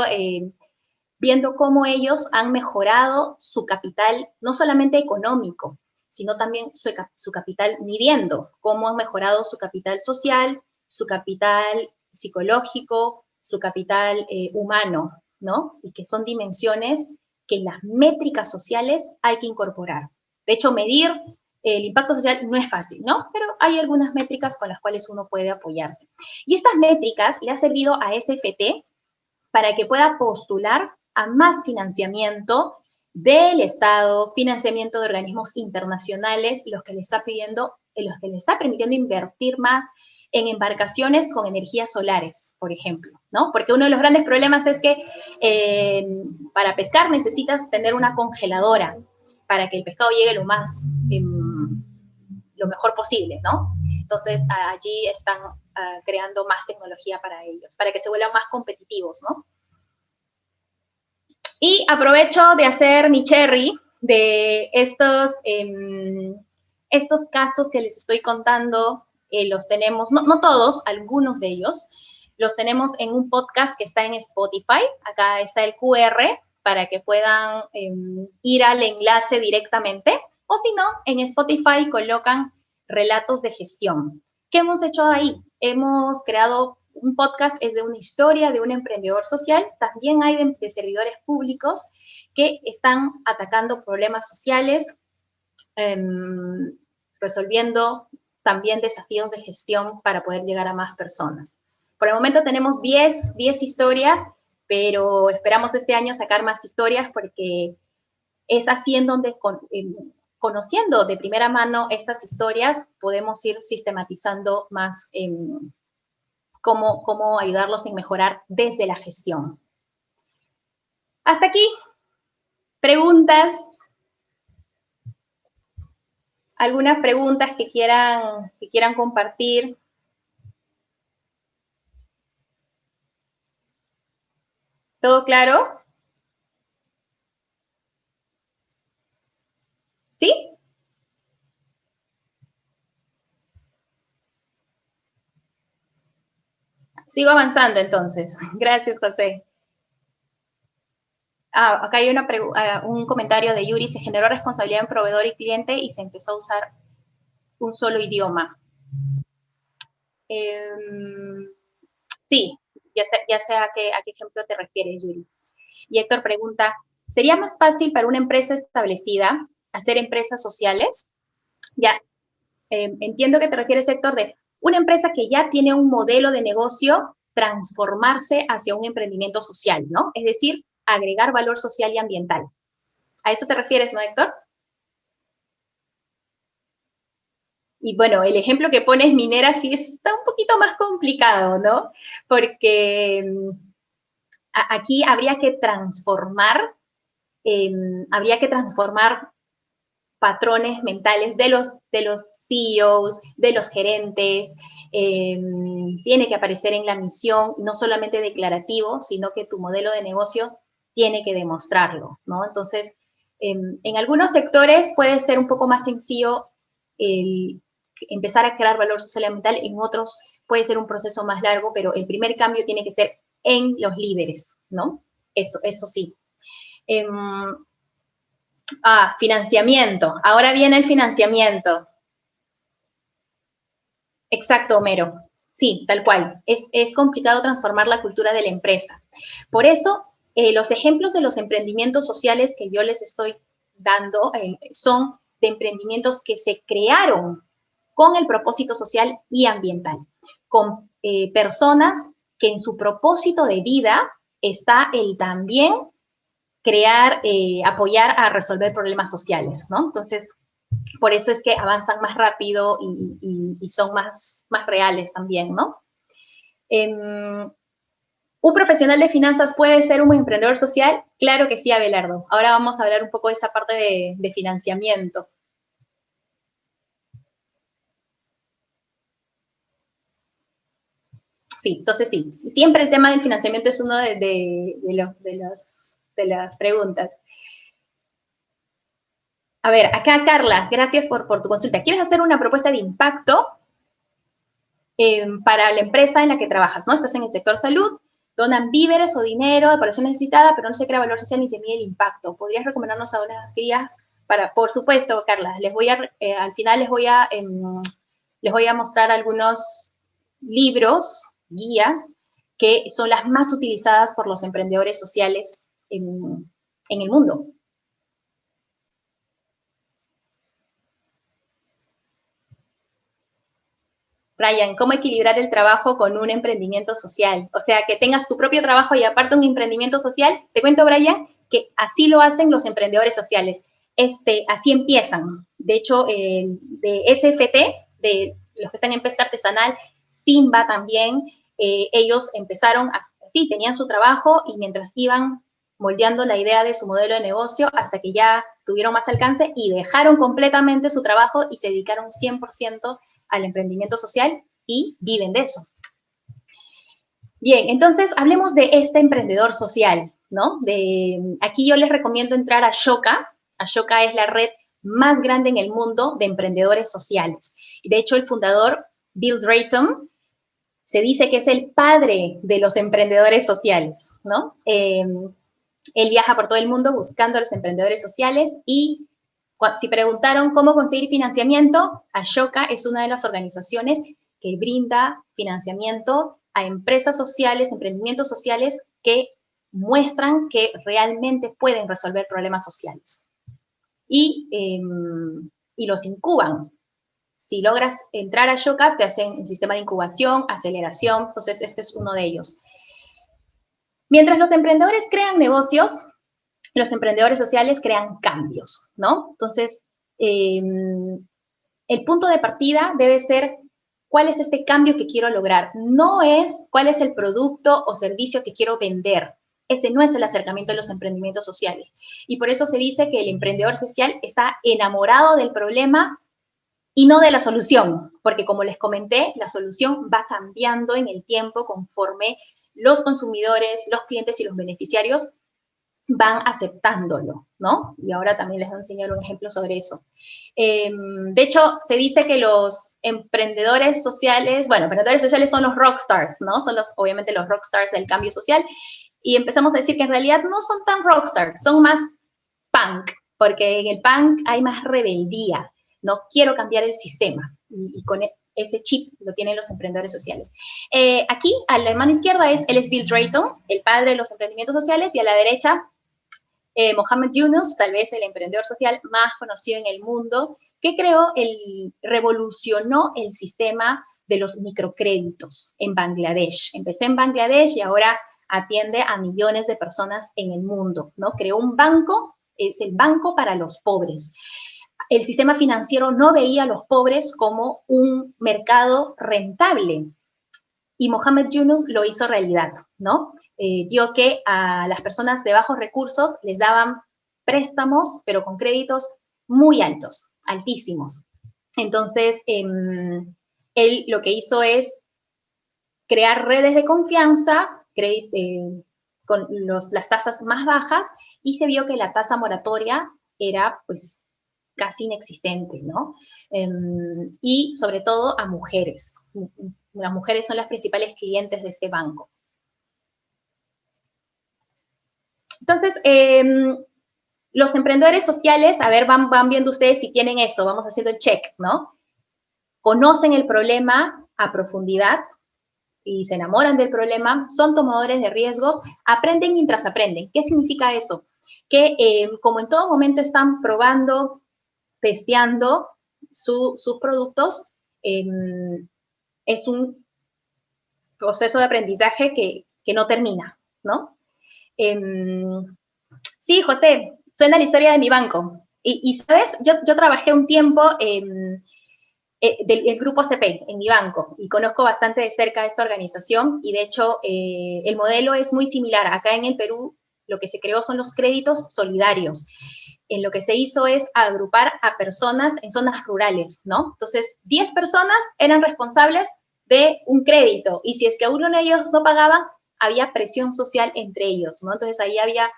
viendo cómo ellos han mejorado su capital, no solamente económico, sino también su capital, midiendo cómo han mejorado su capital social, su capital psicológico, su capital humano, ¿no? Y que son dimensiones que en las métricas sociales hay que incorporar. De hecho, medir el impacto social no es fácil, ¿no? Pero hay algunas métricas con las cuales uno puede apoyarse. Y estas métricas le han servido a SFT para que pueda postular a más financiamiento del Estado, financiamiento de organismos internacionales, los que le está permitiendo invertir más en embarcaciones con energías solares, por ejemplo, ¿no? Porque uno de los grandes problemas es que para pescar necesitas tener una congeladora para que el pescado llegue lo mejor posible, ¿no? Entonces, allí están creando más tecnología para ellos, para que se vuelvan más competitivos, ¿no? Y aprovecho de hacer mi cherry de estos casos que les estoy contando. Los tenemos, no todos, algunos de ellos, los tenemos en un podcast que está en Spotify. Acá está el QR para que puedan ir al enlace directamente, o si no, en Spotify colocan relatos de gestión. ¿Qué hemos hecho ahí? Hemos creado un podcast, es de una historia de un emprendedor social. También hay de servidores públicos que están atacando problemas sociales, resolviendo también desafíos de gestión para poder llegar a más personas. Por el momento tenemos 10 historias, pero esperamos este año sacar más historias, porque es así en donde, conociendo de primera mano estas historias, podemos ir sistematizando más cómo ayudarlos en mejorar desde la gestión. Hasta aquí ¿Preguntas? ¿Algunas preguntas que quieran compartir? ¿Todo claro? ¿Sí? Sigo avanzando entonces. Gracias, José. Acá hay un comentario de Yuri. Se generó responsabilidad en proveedor y cliente y se empezó a usar un solo idioma. Eh, sí, ya sé a qué ejemplo te refieres, Yuri. Y Héctor pregunta, ¿sería más fácil para una empresa establecida hacer empresas sociales? Ya, entiendo que te refieres, Héctor, de una empresa que ya tiene un modelo de negocio transformarse hacia un emprendimiento social, ¿no? Es decir, agregar valor social y ambiental. ¿A eso te refieres, no, Héctor? Y bueno, el ejemplo que pones minera sí está un poquito más complicado, ¿no? Porque aquí habría que transformar patrones mentales de los CEOs, de los gerentes, tiene que aparecer en la misión, no solamente declarativo, sino que tu modelo de negocio tiene que demostrarlo, ¿no? Entonces, en algunos sectores puede ser un poco más sencillo el empezar a crear valor social y ambiental, en otros puede ser un proceso más largo, pero el primer cambio tiene que ser en los líderes, ¿no? Eso sí. Financiamiento. Ahora viene el financiamiento. Exacto, Homero. Sí, tal cual. Es complicado transformar la cultura de la empresa. Por eso, los ejemplos de los emprendimientos sociales que yo les estoy dando son de emprendimientos que se crearon con el propósito social y ambiental, con personas que en su propósito de vida está el también crear, apoyar a resolver problemas sociales, ¿no? Entonces, por eso es que avanzan más rápido y son más reales también, ¿no? ¿Un profesional de finanzas puede ser un emprendedor social? Claro que sí, Abelardo. Ahora vamos a hablar un poco de esa parte de financiamiento. Sí, entonces sí, siempre el tema del financiamiento es uno de las preguntas. A ver, acá Carla, gracias por tu consulta. ¿Quieres hacer una propuesta de impacto para la empresa en la que trabajas, ¿no? Estás en el sector salud, donan víveres o dinero de población necesitada, pero no se crea valor social ni se mide el impacto. ¿Podrías recomendarnos a unas guías para, por supuesto, Carla, al final les voy a mostrar algunos libros, guías, que son las más utilizadas por los emprendedores sociales en el mundo. Brian, ¿cómo equilibrar el trabajo con un emprendimiento social? O sea, que tengas tu propio trabajo y aparte un emprendimiento social. Te cuento, Brian, que así lo hacen los emprendedores sociales. Así empiezan. De hecho, de SFT, de los que están en pesca artesanal, Simba también, ellos empezaron así, tenían su trabajo y mientras iban moldeando la idea de su modelo de negocio hasta que ya tuvieron más alcance y dejaron completamente su trabajo y se dedicaron 100% al emprendimiento social y viven de eso. Bien, entonces hablemos de este emprendedor social, ¿no? Aquí yo les recomiendo entrar a Ashoka. Ashoka es la red más grande en el mundo de emprendedores sociales. De hecho, el fundador, Bill Drayton, se dice que es el padre de los emprendedores sociales, ¿no? Él viaja por todo el mundo buscando a los emprendedores sociales y si preguntaron cómo conseguir financiamiento, Ashoka es una de las organizaciones que brinda financiamiento a empresas sociales, emprendimientos sociales que muestran que realmente pueden resolver problemas sociales. Y los incuban. Si logras entrar a Ashoka, te hacen un sistema de incubación, aceleración, entonces este es uno de ellos. Mientras los emprendedores crean negocios, los emprendedores sociales crean cambios, ¿no? Entonces, el punto de partida debe ser cuál es este cambio que quiero lograr. No es cuál es el producto o servicio que quiero vender. ese no es el acercamiento de los emprendimientos sociales. Y por eso se dice que el emprendedor social está enamorado del problema y no de la solución, porque como les comenté, la solución va cambiando en el tiempo conforme los consumidores, los clientes y los beneficiarios van aceptándolo, ¿no? Y ahora también les voy a enseñar un ejemplo sobre eso. De hecho, se dice que los emprendedores sociales, bueno, emprendedores sociales son los rockstars, ¿no? Son obviamente los rockstars del cambio social, y empezamos a decir que en realidad no son tan rockstars, son más punk, porque en el punk hay más rebeldía, no quiero cambiar el sistema, y con ese chip lo tienen los emprendedores sociales. Aquí, a la mano izquierda, él es Bill Drayton, el padre de los emprendimientos sociales, y a la derecha, Mohamed Yunus, tal vez el emprendedor social más conocido en el mundo, que revolucionó el sistema de los microcréditos en Bangladesh. Empezó en Bangladesh y ahora atiende a millones de personas en el mundo, ¿no? Creó un banco, es el banco para los pobres. El sistema financiero no veía a los pobres como un mercado rentable, y Mohamed Yunus lo hizo realidad, ¿no? Vio que a las personas de bajos recursos les daban préstamos, pero con créditos muy altos, altísimos. Entonces, él lo que hizo es crear redes de confianza con las tasas más bajas, y se vio que la tasa moratoria era, pues, casi inexistente, ¿no? Y sobre todo a mujeres. Las mujeres son las principales clientes de este banco. Entonces, los emprendedores sociales, a ver, van viendo ustedes si tienen eso, vamos haciendo el check, ¿no? Conocen el problema a profundidad y se enamoran del problema, son tomadores de riesgos, aprenden mientras aprenden. ¿Qué significa eso? Que como en todo momento están probando, testeando sus productos, es un proceso de aprendizaje que no termina, ¿no? Sí, José, suena la historia de mi banco. Y ¿sabes? Yo trabajé un tiempo del grupo CP en mi banco y conozco bastante de cerca esta organización, y de hecho el modelo es muy similar. Acá en el Perú lo que se creó son los créditos solidarios. En lo que se hizo es agrupar a personas en zonas rurales, ¿no? Entonces, 10 personas eran responsables de un crédito, y si es que uno de ellos no pagaba, había presión social entre ellos, ¿no? Entonces ahí había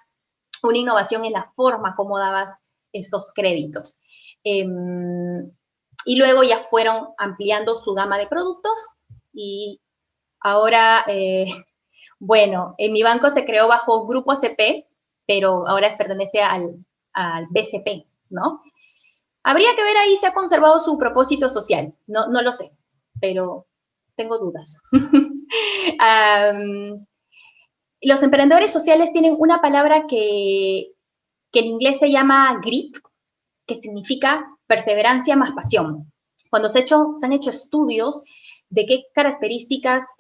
una innovación en la forma como dabas estos créditos. Y luego ya fueron ampliando su gama de productos, y ahora, bueno, en mi banco se creó bajo Grupo CP, pero ahora pertenece al BCP, ¿no? Habría que ver ahí si ha conservado su propósito social, no lo sé, pero tengo dudas. Los emprendedores sociales tienen una palabra que en inglés se llama grit, que significa perseverancia más pasión. Cuando se han hecho estudios de qué características,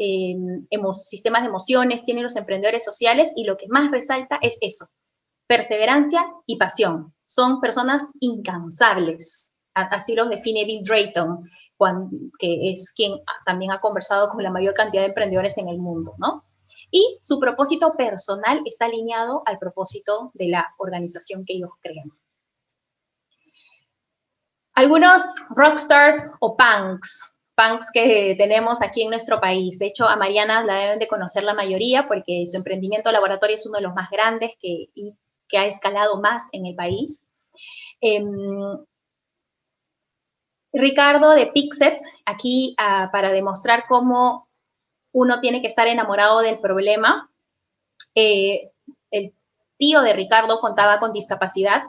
sistemas de emociones tienen los emprendedores sociales, y lo que más resalta es eso: perseverancia y pasión. Son personas incansables. Así los define Bill Drayton, que es quien también ha conversado con la mayor cantidad de emprendedores en el mundo, ¿no? Y su propósito personal está alineado al propósito de la organización que ellos crean. Algunos rockstars o punks que tenemos aquí en nuestro país. De hecho, a Mariana la deben de conocer la mayoría, porque su emprendimiento laboratorio es uno de los más grandes que ha escalado más en el país. Ricardo de Pixet, aquí para demostrar cómo uno tiene que estar enamorado del problema. El tío de Ricardo contaba con discapacidad,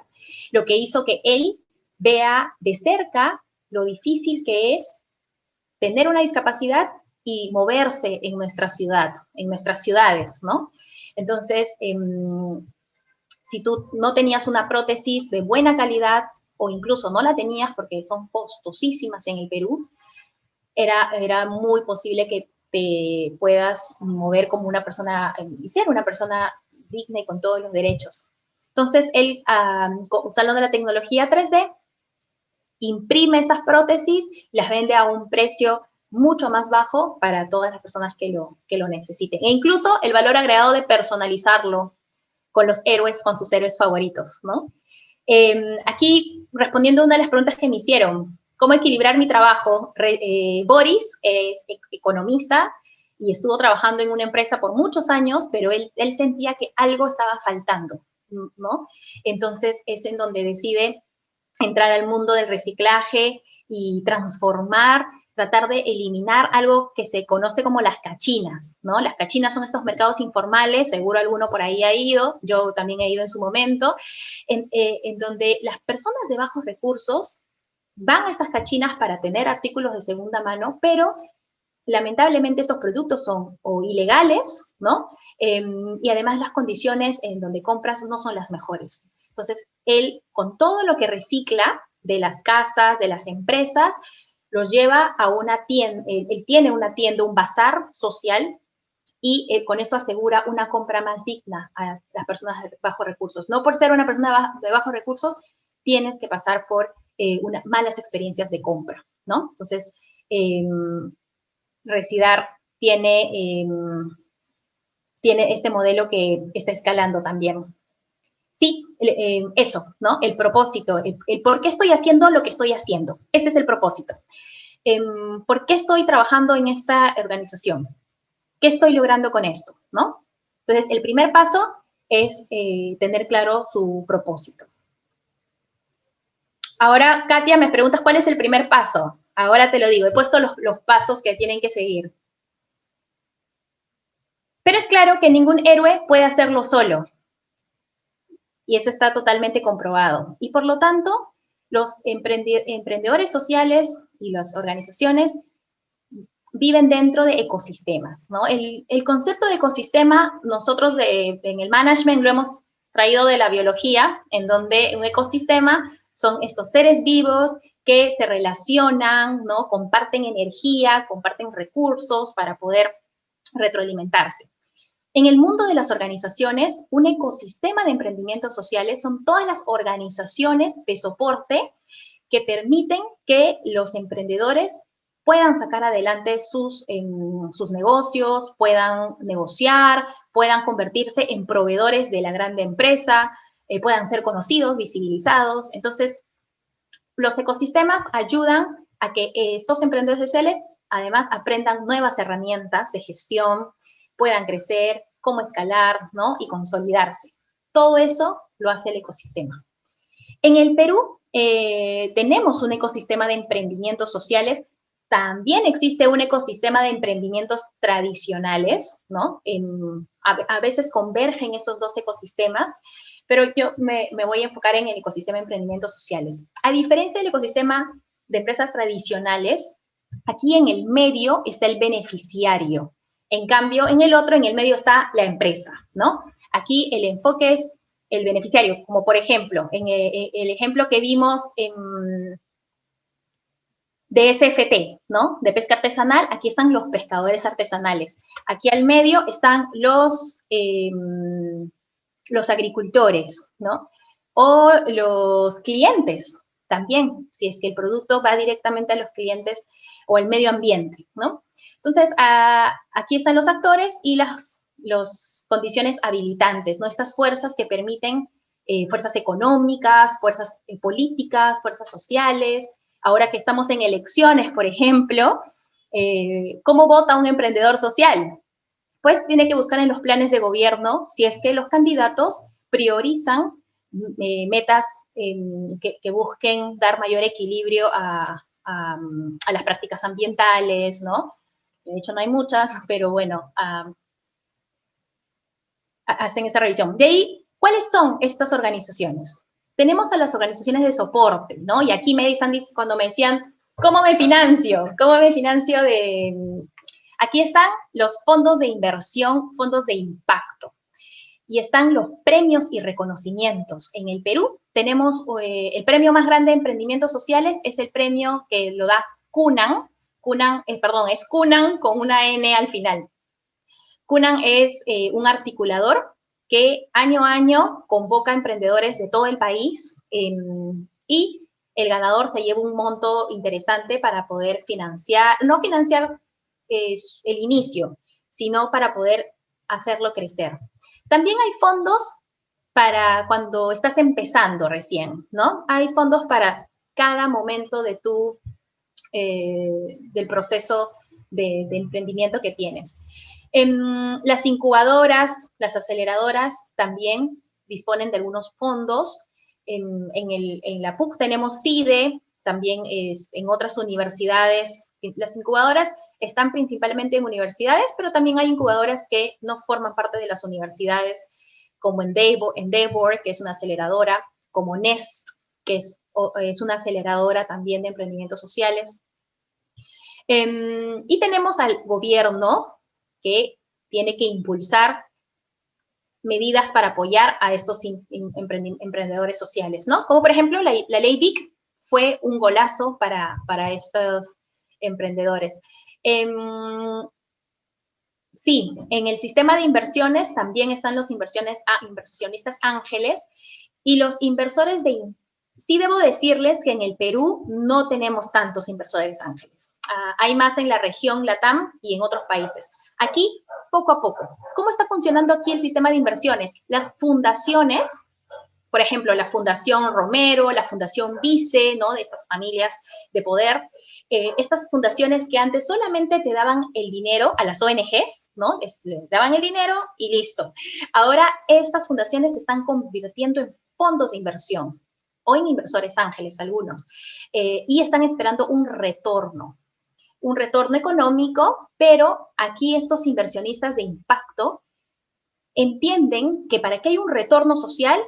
lo que hizo que él vea de cerca lo difícil que es tener una discapacidad y moverse en nuestra ciudad, en nuestras ciudades, ¿no? Entonces, si tú no tenías una prótesis de buena calidad, o incluso no la tenías porque son costosísimas en el Perú, era muy posible que te puedas mover como una persona, y ser una persona digna y con todos los derechos. Entonces, él, usando la tecnología 3D, imprime estas prótesis, las vende a un precio mucho más bajo para todas las personas que lo necesiten. E incluso el valor agregado de personalizarlo con los héroes, con sus héroes favoritos, ¿no? Aquí, respondiendo a una de las preguntas que me hicieron, ¿cómo equilibrar mi trabajo? Boris es economista y estuvo trabajando en una empresa por muchos años, pero él sentía que algo estaba faltando, ¿no? Entonces es en donde decide entrar al mundo del reciclaje y transformar, tratar de eliminar algo que se conoce como las cachinas, ¿no? Las cachinas son estos mercados informales, seguro alguno por ahí ha ido, yo también he ido en su momento, en donde las personas de bajos recursos van a estas cachinas para tener artículos de segunda mano, pero lamentablemente estos productos son o ilegales, ¿no? Y además las condiciones en donde compras no son las mejores. Entonces, él, con todo lo que recicla de las casas, de las empresas, los lleva a una tienda, él tiene una tienda, un bazar social, y con esto asegura una compra más digna a las personas de bajos recursos. No por ser una persona de bajos recursos, tienes que pasar por malas experiencias de compra, ¿no? Entonces, Residar tiene este modelo que está escalando también. Sí, eso, ¿no? El propósito, el por qué estoy haciendo lo que estoy haciendo. Ese es el propósito. ¿Por qué estoy trabajando en esta organización? ¿Qué estoy logrando con esto? ¿No? Entonces, el primer paso es tener claro su propósito. Ahora, Katia, me preguntas cuál es el primer paso. Ahora te lo digo, he puesto los pasos que tienen que seguir. Pero es claro que ningún héroe puede hacerlo solo. Y eso está totalmente comprobado. Y por lo tanto, los emprendedores sociales y las organizaciones viven dentro de ecosistemas, ¿no? El concepto de ecosistema, nosotros en el management lo hemos traído de la biología, en donde un ecosistema son estos seres vivos que se relacionan, ¿no? Comparten energía, comparten recursos para poder retroalimentarse. En el mundo de las organizaciones, un ecosistema de emprendimientos sociales son todas las organizaciones de soporte que permiten que los emprendedores puedan sacar adelante sus negocios, puedan negociar, puedan convertirse en proveedores de la grande empresa, puedan ser conocidos, visibilizados. Entonces, los ecosistemas ayudan a que estos emprendedores sociales además aprendan nuevas herramientas de gestión, puedan crecer, cómo escalar, ¿no? Y consolidarse. Todo eso lo hace el ecosistema. En el Perú tenemos un ecosistema de emprendimientos sociales, también existe un ecosistema de emprendimientos tradicionales, ¿no? A veces convergen esos dos ecosistemas, pero yo me voy a enfocar en el ecosistema de emprendimientos sociales. A diferencia del ecosistema de empresas tradicionales, aquí en el medio está el beneficiario. En cambio, en el otro, en el medio está la empresa, ¿no? Aquí el enfoque es el beneficiario, como por ejemplo, en el ejemplo que vimos de SFT, ¿no? De pesca artesanal, aquí están los pescadores artesanales. Aquí al medio están los agricultores, ¿no? O los clientes también, si es que el producto va directamente a los clientes o al medio ambiente, ¿no? Entonces, aquí están los actores y las condiciones habilitantes, ¿no? Estas fuerzas que permiten, fuerzas económicas, fuerzas políticas, fuerzas sociales. Ahora que estamos en elecciones, por ejemplo, ¿cómo vota un emprendedor social? Pues tiene que buscar en los planes de gobierno si es que los candidatos priorizan metas que busquen dar mayor equilibrio a las prácticas ambientales, ¿no? De hecho, no hay muchas, pero bueno, hacen esa revisión. De ahí, ¿cuáles son estas organizaciones? Tenemos a las organizaciones de soporte, ¿no? Y aquí me dicen, cuando me decían, ¿cómo me financio? ¿Cómo me financio de...? Aquí están los fondos de inversión, fondos de impacto. Y están los premios y reconocimientos. En el Perú tenemos el premio más grande de emprendimientos sociales, es el premio que lo da CUNAM. Es CUNAM con una N al final. CUNAM es un articulador que año a año convoca a emprendedores de todo el país y el ganador se lleva un monto interesante para poder financiar, no financiar el inicio, sino para poder hacerlo crecer. También hay fondos para cuando estás empezando recién, ¿no? Hay fondos para cada momento de del proceso de emprendimiento que tienes. Las incubadoras, las aceleradoras también disponen de algunos fondos. En la PUC tenemos CIDE, también en otras universidades. Las incubadoras están principalmente en universidades, pero también hay incubadoras que no forman parte de las universidades, como Endeavor, que es una aceleradora, como NEST, que es una aceleradora también de emprendimientos sociales. Y tenemos al gobierno, que tiene que impulsar medidas para apoyar a estos emprendedores sociales, ¿no? Como por ejemplo la ley BIC fue un golazo para estos emprendedores. Sí, en el sistema de inversiones también están los inversionistas ángeles y los inversores Sí debo decirles que en el Perú no tenemos tantos inversores ángeles. Hay más en la región LATAM y en otros países. Aquí, poco a poco. ¿Cómo está funcionando aquí el sistema de inversiones? Las fundaciones, por ejemplo, la Fundación Romero, la Fundación Vice, ¿no? De estas familias de poder. Estas fundaciones que antes solamente te daban el dinero a las ONGs, ¿no? Les daban el dinero y listo. Ahora estas fundaciones se están convirtiendo en fondos de inversión o en inversores ángeles algunos, y están esperando un retorno económico, pero aquí estos inversionistas de impacto entienden que para que haya un retorno social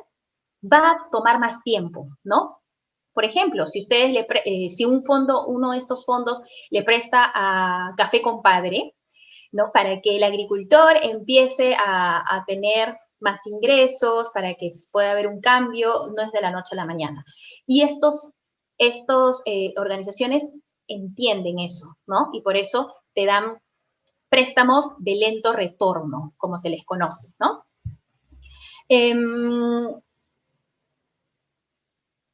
va a tomar más tiempo, ¿no? Por ejemplo, si ustedes si uno de estos fondos le presta a Café Compadre, ¿no? Para que el agricultor empiece a tener más ingresos, para que pueda haber un cambio, no es de la noche a la mañana. Y estas organizaciones entienden eso, ¿no? Y por eso te dan préstamos de lento retorno, como se les conoce, ¿no?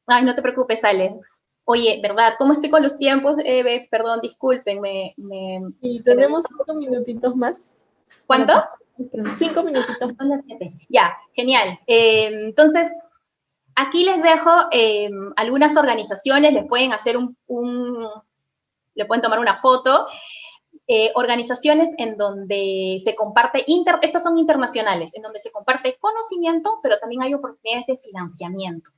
Ay, no te preocupes, Alex. Oye, ¿verdad? ¿Cómo estoy con los tiempos, Eve? Perdón, discúlpenme. Y tenemos 5 minutitos más. ¿Cuánto? 5 minutitos. Son las 7. Ya, genial. Entonces, aquí les dejo algunas organizaciones, les pueden hacer le pueden tomar una foto. Organizaciones en donde se comparte, estas son internacionales, en donde se comparte conocimiento, pero también hay oportunidades de financiamiento.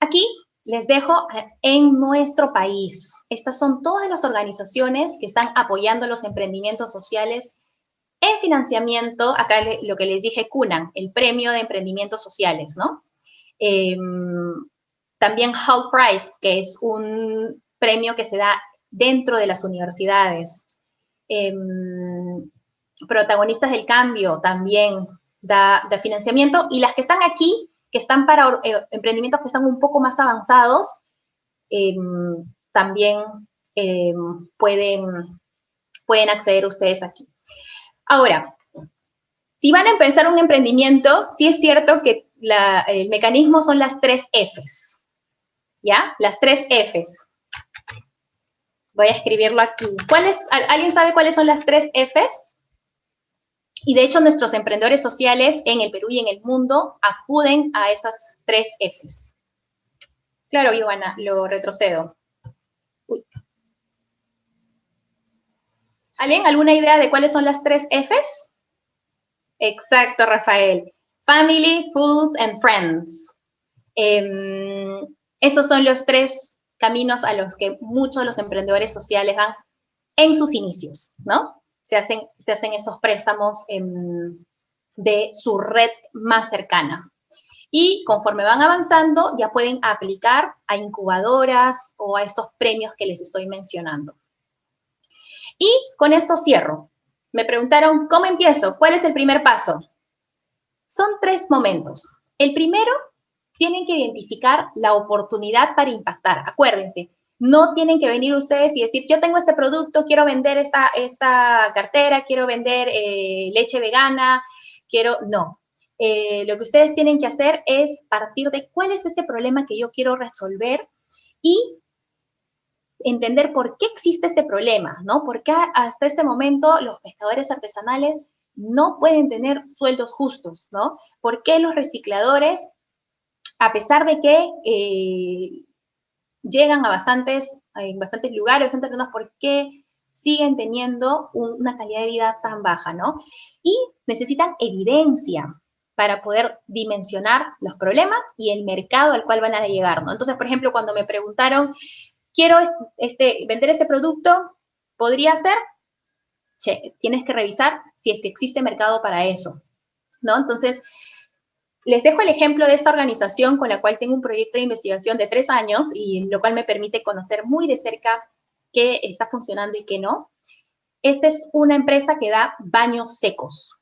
Aquí les dejo en nuestro país. Estas son todas las organizaciones que están apoyando los emprendimientos sociales en financiamiento. Acá lo que les dije, CUNAM, el premio de emprendimientos sociales, ¿no? También Hall Prize, que es un premio que se da dentro de las universidades. Protagonistas del Cambio también da financiamiento, y las que están aquí, que están para emprendimientos que están un poco más avanzados, también pueden acceder ustedes aquí. Ahora, si van a empezar un emprendimiento, sí es cierto que el mecanismo son las 3 Fs, ¿ya? Las 3 Fs. Voy a escribirlo aquí. ¿Alguien sabe cuáles son las 3 Fs? Y de hecho, nuestros emprendedores sociales en el Perú y en el mundo acuden a esas 3 Fs. Claro, Ivana, lo retrocedo. Uy. ¿Alguien? ¿Alguna idea de cuáles son las 3 Fs? Exacto, Rafael. Family, Fools and Friends. Esos son los 3 caminos a los que muchos de los emprendedores sociales van en sus inicios, ¿no? Se hacen estos préstamos de su red más cercana. Y conforme van avanzando, ya pueden aplicar a incubadoras o a estos premios que les estoy mencionando. Y con esto cierro. Me preguntaron, ¿cómo empiezo? ¿Cuál es el primer paso? Son 3 momentos. El primero, tienen que identificar la oportunidad para impactar. Acuérdense, no tienen que venir ustedes y decir, yo tengo este producto, quiero vender esta cartera, quiero vender leche vegana, no. lo que ustedes tienen que hacer es partir de cuál es este problema que yo quiero resolver y entender por qué existe este problema, ¿no? ¿Por qué hasta este momento los pescadores artesanales no pueden tener sueldos justos, ¿no? ¿Por qué los recicladores, a pesar de que llegan a bastantes lugares, bastantes personas, por qué siguen teniendo una calidad de vida tan baja, ¿no? Y necesitan evidencia para poder dimensionar los problemas y el mercado al cual van a llegar, ¿no? Entonces, por ejemplo, cuando me preguntaron, quiero vender este producto, ¿podría ser? Che, tienes que revisar si es que existe mercado para eso, ¿no? Entonces, les dejo el ejemplo de esta organización con la cual tengo un proyecto de investigación de 3 años y lo cual me permite conocer muy de cerca qué está funcionando y qué no. Esta es una empresa que da baños secos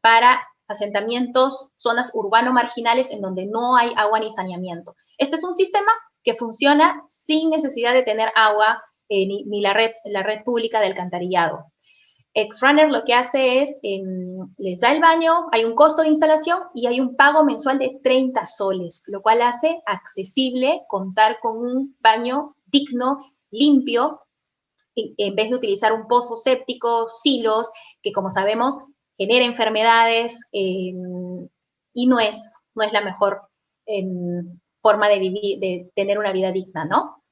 para asentamientos, zonas urbano-marginales en donde no hay agua ni saneamiento. Este es un sistema que funciona sin necesidad de tener agua ni la red pública de alcantarillado. Xrunner lo que hace es, les da el baño, hay un costo de instalación y hay un pago mensual de 30 soles, lo cual hace accesible contar con un baño digno, limpio, en vez de utilizar un pozo séptico, silos, que como sabemos genera enfermedades y no es la mejor forma de vivir, de tener una vida digna, ¿no?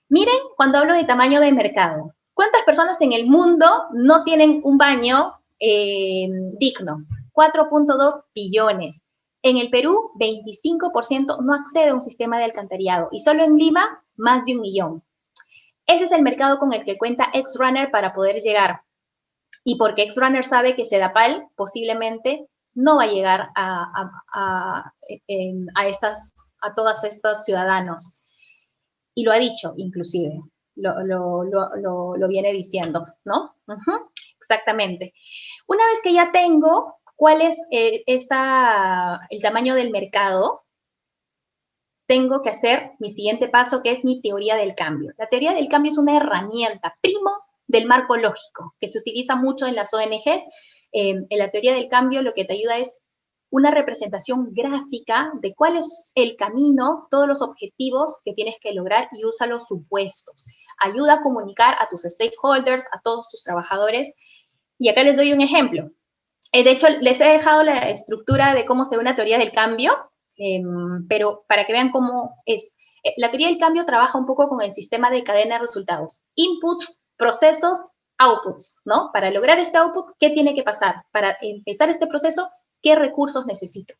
Miren, cuando hablo de tamaño de mercado, ¿cuántas personas en el mundo no tienen un baño digno? 4.2 billones. En el Perú, 25% no accede a un sistema de alcantarillado y solo en Lima, más de 1 millón. Ese es el mercado con el que cuenta Xrunner para poder llegar. Y porque Xrunner sabe que Sedapal posiblemente no va a llegar a todos estos ciudadanos. Y lo ha dicho, inclusive, lo viene diciendo, ¿no? Exactamente. Una vez que ya tengo cuál es el tamaño del mercado, tengo que hacer mi siguiente paso, que es mi teoría del cambio. La teoría del cambio es una herramienta, primo del marco lógico, que se utiliza mucho en las ONGs. En la teoría del cambio lo que te ayuda es una representación gráfica de cuál es el camino, todos los objetivos que tienes que lograr y usa los supuestos. Ayuda a comunicar a tus stakeholders, a todos tus trabajadores. Y acá les doy un ejemplo. De hecho, les he dejado la estructura de cómo se ve una teoría del cambio, pero para que vean cómo es. La teoría del cambio trabaja un poco con el sistema de cadena de resultados. Inputs, procesos, outputs, ¿no? Para lograr este output, ¿qué tiene que pasar? Para empezar este proceso, ¿qué recursos necesito?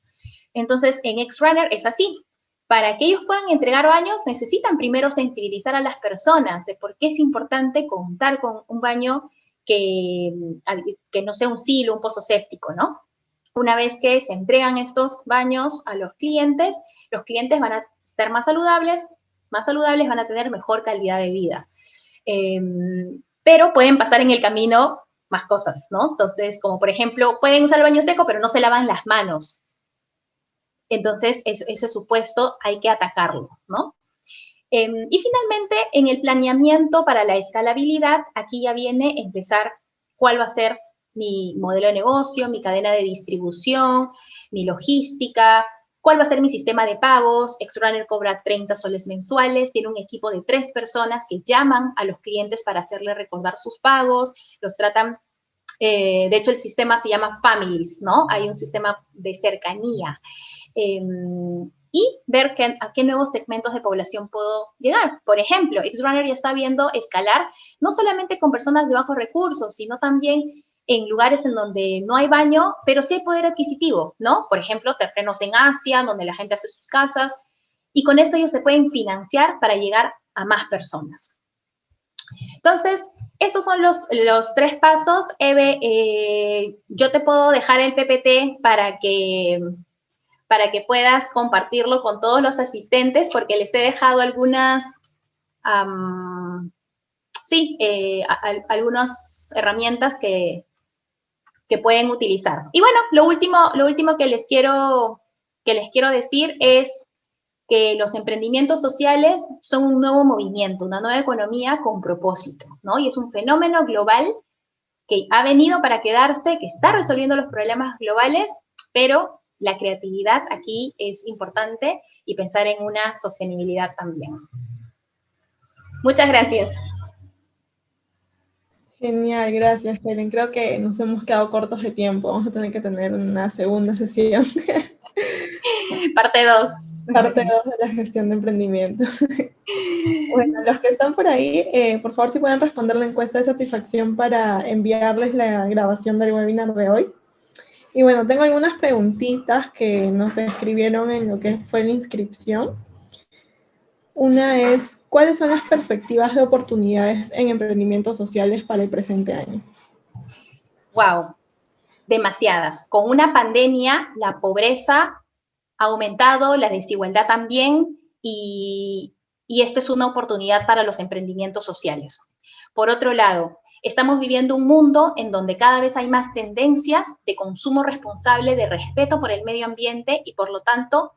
Entonces, en Xrunner es así. Para que ellos puedan entregar baños, necesitan primero sensibilizar a las personas de por qué es importante contar con un baño que no sea un silo, un pozo séptico, ¿no? Una vez que se entregan estos baños a los clientes van a estar más saludables van a tener mejor calidad de vida. Pero pueden pasar en el camino más cosas, ¿no? Entonces, como por ejemplo, pueden usar el baño seco, pero no se lavan las manos. Entonces, ese supuesto hay que atacarlo, ¿no? Y finalmente, en el planeamiento para la escalabilidad, aquí ya viene empezar cuál va a ser mi modelo de negocio, mi cadena de distribución, mi logística, cuál va a ser mi sistema de pagos. Xrunner cobra 30 soles mensuales, tiene un equipo de 3 personas que llaman a los clientes para hacerles recordar sus pagos, los tratan, de hecho el sistema se llama Families, ¿no? Hay un sistema de cercanía. Y ver a qué nuevos segmentos de población puedo llegar. Por ejemplo, Xrunner ya está viendo escalar no solamente con personas de bajos recursos, sino también en lugares en donde no hay baño, pero sí hay poder adquisitivo, ¿no? Por ejemplo, terrenos en Asia, donde la gente hace sus casas, y con eso ellos se pueden financiar para llegar a más personas. Entonces, esos son los 3 pasos. Eve, yo te puedo dejar el PPT para que puedas compartirlo con todos los asistentes, porque les he dejado algunas, algunas herramientas que pueden utilizar. Y bueno, lo último que les quiero decir es que los emprendimientos sociales son un nuevo movimiento, una nueva economía con propósito, ¿no? Y es un fenómeno global que ha venido para quedarse, que está resolviendo los problemas globales, pero la creatividad aquí es importante y pensar en una sostenibilidad también. Muchas gracias. Genial, gracias, Helen. Creo que nos hemos quedado cortos de tiempo. Vamos a tener que tener una segunda sesión. Parte 2. Parte 2 de la gestión de emprendimientos. Bueno, los que están por ahí, por favor, si pueden responder la encuesta de satisfacción para enviarles la grabación del webinar de hoy. Y bueno, tengo algunas preguntitas que nos escribieron en lo que fue la inscripción. Una es, ¿cuáles son las perspectivas de oportunidades en emprendimientos sociales para el presente año? Wow, demasiadas. Con una pandemia, la pobreza ha aumentado, la desigualdad también, y esto es una oportunidad para los emprendimientos sociales. Por otro lado, estamos viviendo un mundo en donde cada vez hay más tendencias de consumo responsable, de respeto por el medio ambiente y, por lo tanto,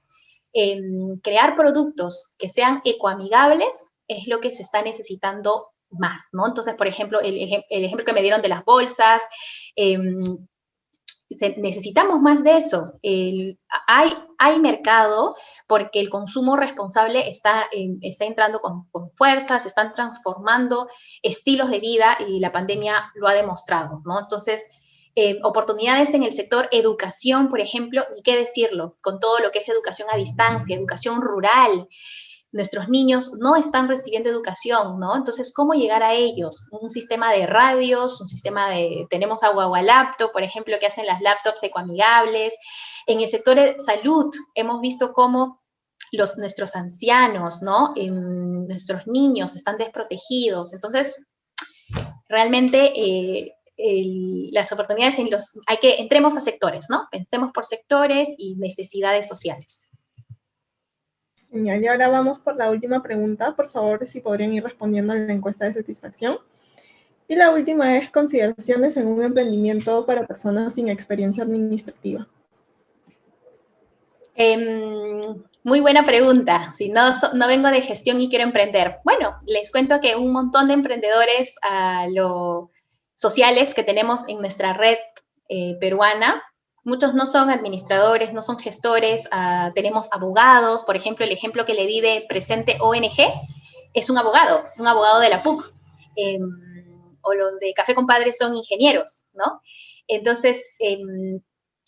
crear productos que sean ecoamigables es lo que se está necesitando más, ¿no? Entonces, por ejemplo, el ejemplo que me dieron de las bolsas, necesitamos más de eso. Hay mercado porque el consumo responsable está entrando con fuerza, se están transformando estilos de vida y la pandemia lo ha demostrado, ¿no? Entonces, oportunidades en el sector educación, por ejemplo, ni qué decirlo, con todo lo que es educación a distancia, educación rural. Nuestros niños no están recibiendo educación, ¿no? Entonces, ¿cómo llegar a ellos? Un sistema de radios, un sistema de, tenemos agua laptop, por ejemplo, que hacen las laptops ecoamigables. En el sector de salud, hemos visto cómo nuestros ancianos, ¿no? Nuestros niños están desprotegidos. Entonces, realmente las oportunidades entremos a sectores, ¿no? Pensemos por sectores y necesidades sociales. Genial, y ahora vamos por la última pregunta. Por favor, si podrían ir respondiendo a la encuesta de satisfacción. Y la última es consideraciones en un emprendimiento para personas sin experiencia administrativa. Muy buena pregunta. Si no vengo de gestión y quiero emprender. Bueno, les cuento que un montón de emprendedores sociales que tenemos en nuestra red peruana, muchos no son administradores, no son gestores, tenemos abogados. Por ejemplo, el ejemplo que le di de Presente ONG es un abogado de la PUC. O los de Café Compadre son ingenieros, ¿no? Entonces,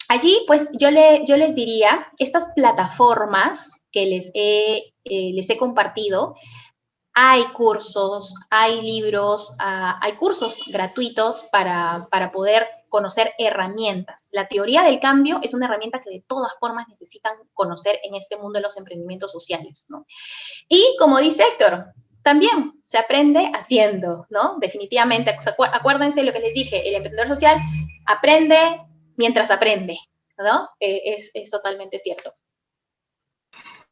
allí, pues, yo les diría, estas plataformas que les he compartido, hay cursos, hay libros, hay cursos gratuitos para poder conocer herramientas. La teoría del cambio es una herramienta que de todas formas necesitan conocer en este mundo de los emprendimientos sociales, ¿no? Y como dice Héctor, también se aprende haciendo, ¿no? Definitivamente, acuérdense de lo que les dije, el emprendedor social aprende mientras aprende, ¿no? Es totalmente cierto.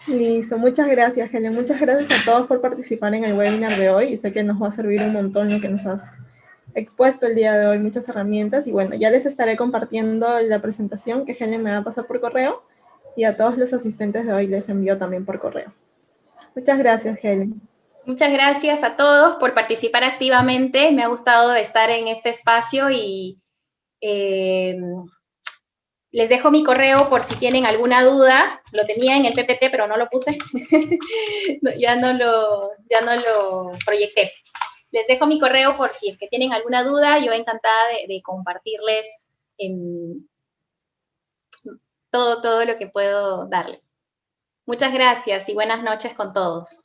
Listo, muchas gracias, Helen. Muchas gracias a todos por participar en el webinar de hoy y sé que nos va a servir un montón lo que nos has expuesto el día de hoy, muchas herramientas. Y bueno, ya les estaré compartiendo la presentación que Helen me va a pasar por correo y a todos los asistentes de hoy les envío también por correo. Muchas gracias, Helen. Muchas gracias a todos por participar activamente. Me ha gustado estar en este espacio y les dejo mi correo por si tienen alguna duda. Lo tenía en el PPT, pero no lo puse. ya no lo proyecté. Les dejo mi correo por si es que tienen alguna duda. Yo encantada de compartirles todo lo que puedo darles. Muchas gracias y buenas noches con todos.